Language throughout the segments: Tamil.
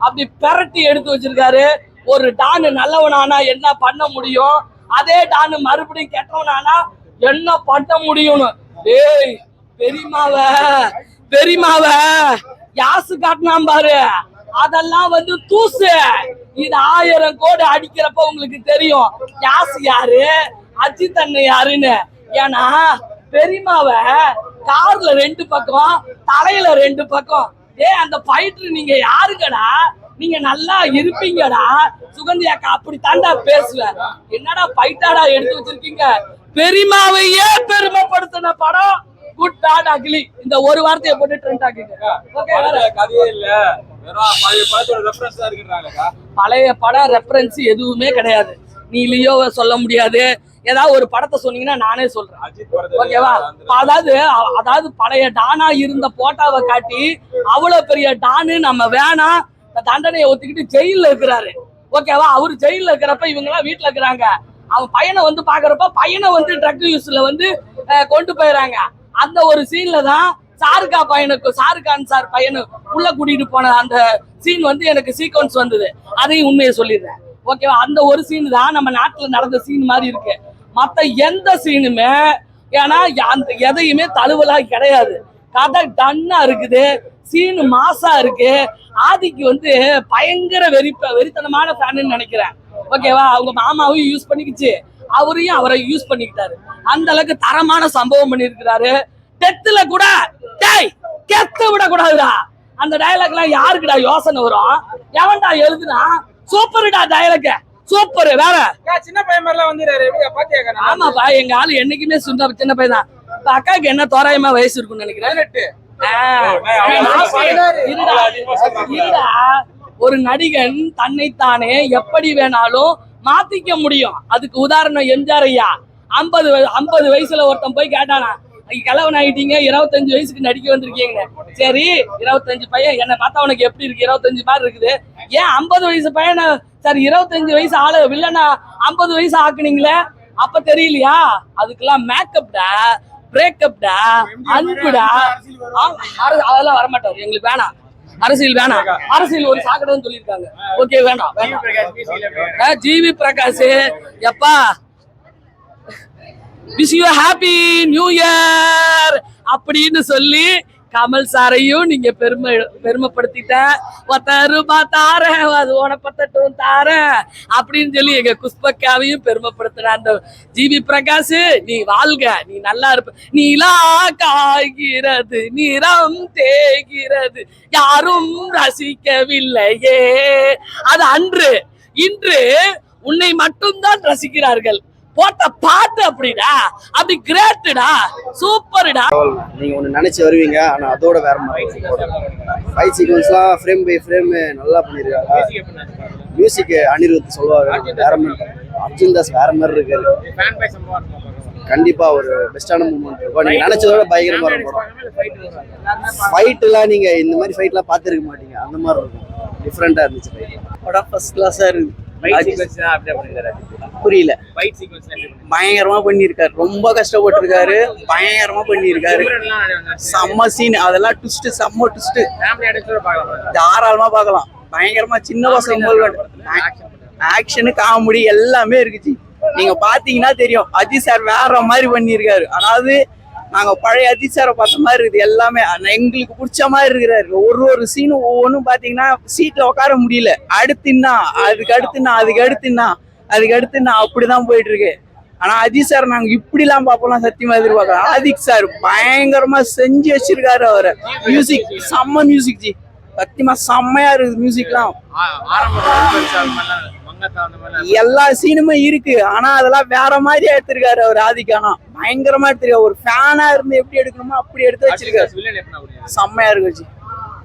அப்படி பெரட்டி எடுத்து வச்சிருக்காரு. ஒரு டானு நல்லவனானா என்ன பண்ண முடியும், அதே டானு மறுபடியும் கெட்டவனானா என்ன பண்ண முடியும்னு. ஏய் பெரியமாவ யாசு காட்டினான் பாரு, அதெல்லாம் வந்து தூசு. இது 1000 கோடி அடிக்கிறப்ப உங்களுக்கு தெரியும் யாசு யாரு, அஜித் அண்ணன் யாருன்னு. ஏன்னா பெரியமாவ கார்ல 2 பக்கம், தலையில 2 பக்கம். அந்த ஃபைட்டர் நீங்க யாருங்கடா, நீங்க நல்லா இருப்பீங்கடா. சுகந்தி அக்கா அப்படி தாண்டா பேசுவேன். என்னடா ஃபைட்டாடா எடுத்து வச்சிருக்கீங்க. பெரியமாவையே பெருமைப்படுத்தின படம் குட் பேட் அக்லி. இந்த ஒரு வார்த்தையை போட்டு ட்ரெண்ட் ஆக்குங்க. கதையே இல்ல, பழைய படம் ரெஃபரன்ஸ் எதுவுமே கிடையாது. நீ லியோவை சொல்ல முடியாது. ஏதாவது ஒரு படத்தை சொன்னீங்கன்னா நானே சொல்றேன், ஓகேவா? அதாவது பழைய டானா இருந்த போட்டாவை காட்டி அவ்வளவு பெரிய டானு நம்ம வேணாம் தண்டனையை ஒத்துக்கிட்டு ஜெயில இருக்கிறாரு, ஓகேவா? அவரு ஜெயில இருக்கிறப்ப இவங்க எல்லாம் வீட்டுல இருக்கிறாங்க. அவன் பையனை வந்து பாக்குறப்ப பையனை வந்து ட்ரக் யூஸ்ல வந்து கொண்டு போயிடறாங்க. அந்த ஒரு சீன்ல தான் ஷாருக்கான் சார் பையனு உள்ள கூட்டிட்டு போன அந்த சீன் வந்து எனக்கு சீக்வன்ஸ் வந்தது. அதையும் உண்மையை சொல்லிடுறேன், ஓகேவா? அந்த ஒரு சீன் தான் நம்ம நாட்டுல நடந்த சீன் மாதிரி இருக்கு. மத்த எந்த சீனுமே ஏன்னா எதையுமே தழுவலா கிடையாது. கதை டன்னா இருக்குது, சீனு மாசா இருக்கு. ஆதிக்கு வந்து பயங்கர வெறித்தனமான ஃபேன்னு நினைக்கிறேன், ஓகேவா? அவங்க மாமாவையும் யூஸ் பண்ணிக்கிச்சு, அவரையும் அவரை யூஸ் பண்ணிக்கிட்டாரு. அந்த அளவுக்கு தரமான சம்பவம் பண்ணிருக்கிறாரு. டெத்துல கூட கெத்த விட கூடாதுடா. அந்த டயலாக் எல்லாம் யாருக்குடா யோசனை வரும்? எவன்டா எழுதுனா? சூப்பர்டா டயலாக், சூப்பர். வேற சின்ன பையன் மாதிரிலாம் வந்துறாரு. ஆமாப்பா, எங்க ஆளு என்னைக்குமே சின்ன பையன் தான். அக்காக்கு என்ன தோராயமா வயசு இருக்குன்னு நினைக்கிறேன். ஒரு நடிகன் தன்னைத்தானே எப்படி வேணாலும் மாத்திக்க முடியும். அதுக்கு உதாரணம் எம்ஜிஆர் ஐயா. 50 வயசுல ஒருத்தன் போய் கேட்டானா, கிழவன் ஆகிட்டீங்க, 25 வயசுக்கு நடிக்க வந்திருக்கீங்க. சரி 25 பையன் என்ன பார்த்தா உனக்கு எப்படி இருக்கு? 25 மாதிரி இருக்குது. ஏன் 50 வயசு பையனை சரி 25 வயசு ஆளு வில்லனா 50 வயசு ஆக்குனீங்களே, அப்ப தெரியலையா? அதுக்கெல்லாம் மேக்கப்டா, பிரேக்கப்டா, அன்புடா. அதெல்லாம் வரமாட்டாரு, எங்களுக்கு வேணாம், அரசியல் வேணாம். அரசியல் ஒரு சாக்கடைன்னு சொல்லியிருக்காங்க, ஓகே வேணாம். ஜிவி பிரகாஷ் எப்பா wish you happy new year அப்படின்னு சொல்லி கமல் சாரையும் நீங்க பெருமைப்படுத்திட்ட. 10 ரூபாய் தாரேன், அது உனப்பத்தட்டும் தாரேன் அப்படின்னு சொல்லி எங்க குஷ்பக்காவையும் பெருமைப்படுத்துற அந்த ஜிவி பிரகாஷ், நீ வாழ்க, நீ நல்லா இருப்ப. நீலா காய்கிறது, நிறம் தேய்கிறது, யாரும் ரசிக்கவில்லையே. அது அன்று. இன்று உன்னை மட்டும்தான் ரசிக்கிறார்கள். போட்ட பாட்டு அப்படிடா, அப்படி கிரேட்டுடா, சூப்பர்டா. நீங்க ஒண்ணு நினைச்சு வருவீங்க, ஆனா அதோட வேற மாதிரி. ஃபைட் சீக்வன்ஸ்லாம் ஃப்ரேம் பை ஃப்ரேம் நல்லா பண்ணிருக்காங்க. மியூசிக் அனிருத் சொல்லுவாங்க வேற மாதிரி, அர்ஜுன் தாஸ் வேற மாதிரி இருக்காரு. கண்டிப்பா ஒரு பெஸ்டான மூமெண்ட் இருக்கும். நீங்க நினைச்சதோட பயங்கரமா இருக்கும். ஃபைட்லாம் நீங்க இந்த மாதிரி ஃபைட்லாம் பார்த்துருக்க மாட்டீங்க, அந்த மாதிரி இருக்கும். டிஃப்ரெண்டா இருந்துச்சு. படம் ஃபர்ஸ்ட் கிளாஸா இருக்கு. புரியல. பயங்கரமா பண்ணிருக்காரு, ரொம்ப கஷ்டப்பட்டிருக்காரு, பயங்கரமா பண்ணிருக்காரு. செம்ம சீன், அதெல்லாம் ட்விஸ்ட், செம்ம ட்விஸ்ட். தாராளமா பார்க்கலாம். பயங்கரமா சின்ன பசங்க ஆக்ஷனு காமெடி எல்லாமே இருக்குச்சு. நீங்க பாத்தீங்கன்னா தெரியும், அஜித் சார் வேற மாதிரி பண்ணிருக்காரு. அதாவது நாங்க பழைய அஜித் சாரை பார்த்த மாதிரி இருக்குது எல்லாமே. எங்களுக்கு பிடிச்ச மாதிரி இருக்கிறாரு. ஒரு சீனும் ஒவ்வொன்றும் பாத்தீங்கன்னா சீட்ல உட்கார முடியல. அடுத்துன்னா அதுக்கு அடுத்துன்னா அப்படிதான் போயிட்டு இருக்கு. ஆனா அஜித் சார் நாங்க இப்படி எல்லாம் பாப்போம் சத்தியமா எதிர்பார்க்கலாம். ஆதிக் சார் பயங்கரமா செஞ்சு வச்சிருக்காரு. அவரை மியூசிக் செம்ம மியூசிக் ஜி, சத்தியமா செம்மையா இருக்குது மியூசிக்லாம். எல்லா சீனுமே இருக்கு, ஆனா அதெல்லாம் வேற மாதிரி எடுத்திருக்காரு அவர் ஆதிக். ஆனா பயங்கரமா எடுத்திருக்காரு. ஒரு ஃபேனா இருந்து எப்படி எடுக்கணுமோ அப்படி எடுத்து வச்சிருக்காரு. செம்மையா இருக்கு,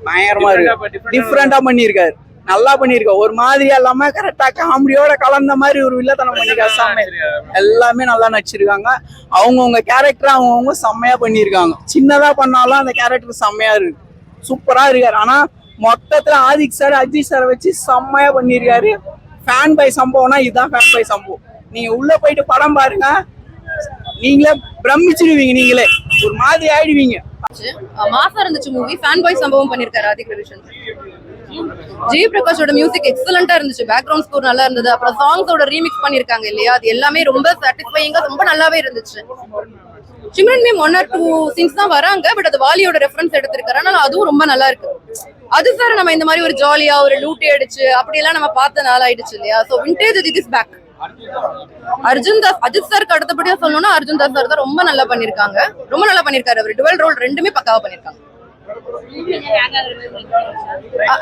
பயங்கரமா இருக்கு. டிஃப்ரெண்டா பண்ணிருக்காரு, நல்லா பண்ணிருக்காரு. ஒரு மாதிரியா இல்லாம கரெக்டா காமெடியோட கலந்த மாதிரி ஒரு வில்லத்தனம் பண்ணிருக்காரு. செம்மையா எல்லாமே நல்லா நடிச்சிருக்காங்க. அவங்கவுங்க கேரக்டர் அவங்கவுங்க செம்மையா பண்ணிருக்காங்க. சின்னதா பண்ணாலும் அந்த கேரக்டர் செம்மையா இருக்கு, சூப்பரா இருக்காரு. ஆனா மொத்தத்துல ஆதிக் சார் அஜித் சாரை வச்சு செம்மையா பண்ணிருக்காரு. ஃபேன் பை சம்பவம்னா இதுதான் ஃபேன் பை சம்பவம். நீங்க உள்ள போயிட்டு படம் பாருங்க, நீங்களே பிரமிச்சிடுவீங்க, நீங்களே ஒரு மாதிரி ஆயிடுவீங்க. மாசா இருந்துச்சு மூவி. ஃபேன் பாய் சம்பவம் பண்ணிருக்காரு ஆதிக் ரவிச்சந்திரன். ஜி பிரகாஷோட மியூசிக் எக்ஸலண்டா இருந்துச்சு, பேக்ரவுண்ட் ஸ்கோர் நல்லா இருந்தது, அப்புறம் சாங்ஸோட ரீமிக்ஸ் பண்ணிருக்காங்க இல்லையா, அது எல்லாமே ரொம்ப சாட்டிஸ்ஃபையிங்கா ரொம்ப நல்லாவே இருந்துச்சு. சிம்ரன் மேம் 1 or 2 சீன்ஸ் தான் வராங்க, பட் அது வாலியோட ரெஃபரன்ஸ் எடுத்திருக்காரு, அதனால அதுவும் ரொம்ப நல்லா இருக்கு. அது சார் நம்ம இந்த மாதிரி ஒரு ஜாலியா ஒரு லூட்டி அடிச்சு அப்படியெல்லாம் நம்ம பார்த்த நாள் ஆயிடுச்சு இல்லையா. So vintage it is back. Arjun Das, Ajith சாருக்கு அடுத்தபடியா சொல்லணும்னா அர்ஜுன் தாஸ் சார் தான் ரொம்ப நல்லா பண்ணிருக்காங்க, ரொம்ப நல்லா பண்ணிருக்காரு. அவர் டுவெல் ரோல் ரெண்டுமே பக்காவா பண்ணிருக்காங்க.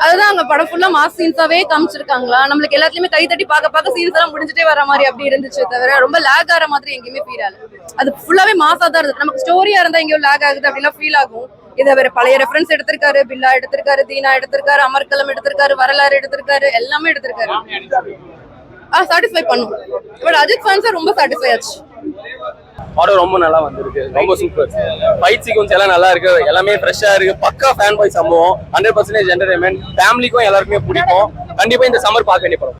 அதுதான் அங்க படம் ஃபுல்லா மாஸ் சீன்ஸாவே காமிச்சிருக்காங்களா, நம்மளுக்கு எல்லாத்துலயுமே கை தட்டி பார்க்க சீன்ஸ் எல்லாம் முடிஞ்சிட்டே வர மாதிரி அப்படி இருந்துச்சு தவிர ரொம்ப லேக் ஆகிற மாதிரி எங்கேயுமே ஃபீல் ஆகல. அது ஃபுல்லாவே மாஸா தான் இருந்தது. நமக்கு ஸ்டோரியா இருந்தா எங்கேயோ லேக் ஆகுது அப்படிலாம் ஃபீல் ஆகும். இதை வேற பழைய ரெஃபரன்ஸ் எடுத்திருக்காரு, பில்லா எடுத்திருக்காரு, தீனா எடுத்திருக்காரு, அமர்கலம் எடுத்திருக்காரு, வரலாறு எடுத்திருக்காரு, எல்லாமே எடுத்திருக்காரு. சாட்டிஸ்ஃபை பண்ணும். பட் அஜித் ஃபேன்ஸா ரொம்ப சாட்டிஸ்ஃபை ஆச்சு. படம் ரொம்ப நல்லா வந்திருக்கு, ரொம்ப சூப்பர். ஃபைட் சீக்வன்ஸ் எல்லாம் நல்லா இருக்கு, எல்லாமே ஃப்ரெஷ்ஷா இருக்கு. பக்கா ஃபேன் பாய் சம்பவம், 100% என்டர்டைன்மெண்ட். ஃபேமிலிக்கும் எல்லாருக்குமே பிடிக்கும். கண்டிப்பா இந்த சம்மர் பார்க்க வேண்டிய படம்.